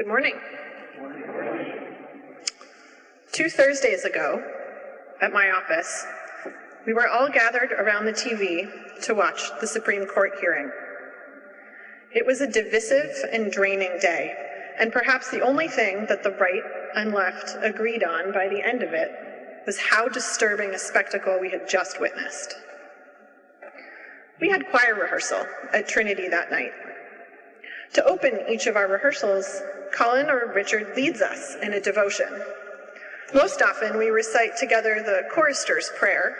Good morning. 2 Thursdays ago, at my office, we were all gathered around the TV to watch the Supreme Court hearing. It was a divisive and draining day, and perhaps the only thing that the right and left agreed on by the end of it was how disturbing a spectacle we had just witnessed. We had choir rehearsal at Trinity that night. To open each of our rehearsals, Colin or Richard leads us in a devotion. Most often we recite together the chorister's prayer,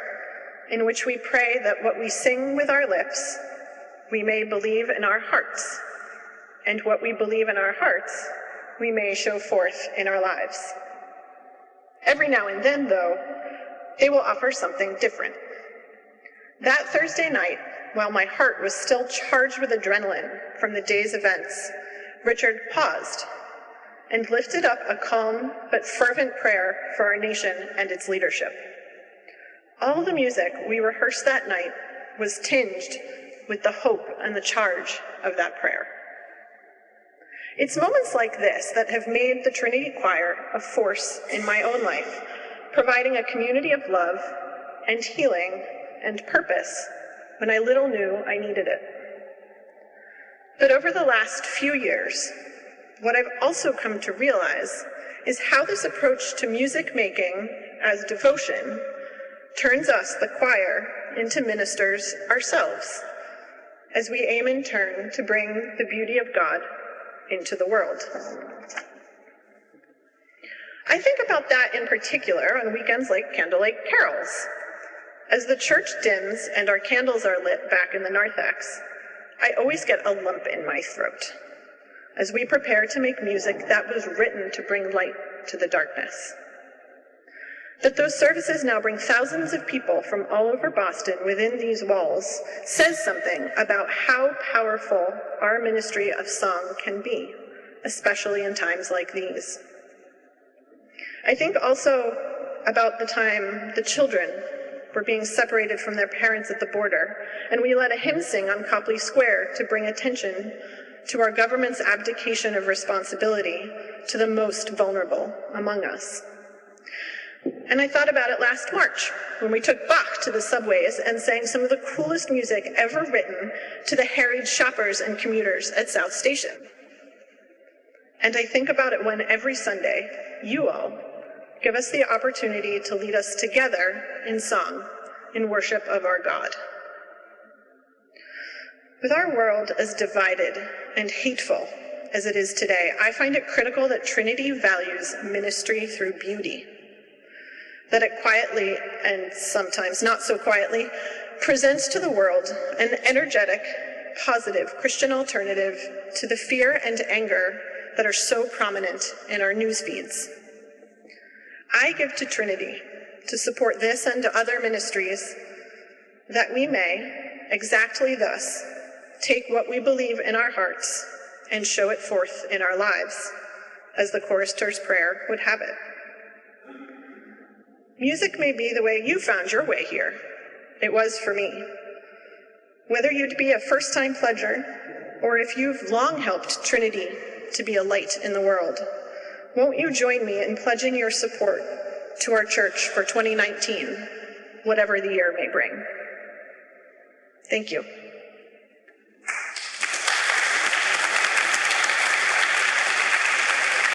in which we pray that what we sing with our lips, we may believe in our hearts, and what we believe in our hearts, we may show forth in our lives. Every now and then, though, they will offer something different. That Thursday night, while my heart was still charged with adrenaline from the day's events, Richard paused and lifted up a calm but fervent prayer for our nation and its leadership. All the music we rehearsed that night was tinged with the hope and the charge of that prayer. It's moments like this that have made the Trinity Choir a force in my own life, providing a community of love and healing and purpose when I little knew I needed it. But over the last few years, what I've also come to realize is how this approach to music making as devotion turns us, the choir, into ministers ourselves, as we aim in turn to bring the beauty of God into the world. I think about that in particular on weekends like Candlelight Carols. As the church dims and our candles are lit back in the narthex, I always get a lump in my throat as we prepare to make music that was written to bring light to the darkness. That those services now bring thousands of people from all over Boston within these walls says something about how powerful our ministry of song can be, especially in times like these. I think also about the time the children were being separated from their parents at the border, and we led a hymn sing on Copley Square to bring attention to our government's abdication of responsibility to the most vulnerable among us. And I thought about it last March, when we took Bach to the subways and sang some of the coolest music ever written to the harried shoppers and commuters at South Station. And I think about it when every Sunday, you all give us the opportunity to lead us together in song, in worship of our God. With our world as divided and hateful as it is today, I find it critical that Trinity values ministry through beauty, that it quietly, and sometimes not so quietly, presents to the world an energetic, positive Christian alternative to the fear and anger that are so prominent in our news feeds. I give to Trinity to support this and other ministries that we may, exactly thus, take what we believe in our hearts and show it forth in our lives, as the chorister's prayer would have it. Music may be the way you found your way here. It was for me. Whether you'd be a first-time pledger, or if you've long helped Trinity to be a light in the world, won't you join me in pledging your support to our church for 2019, whatever the year may bring? Thank you.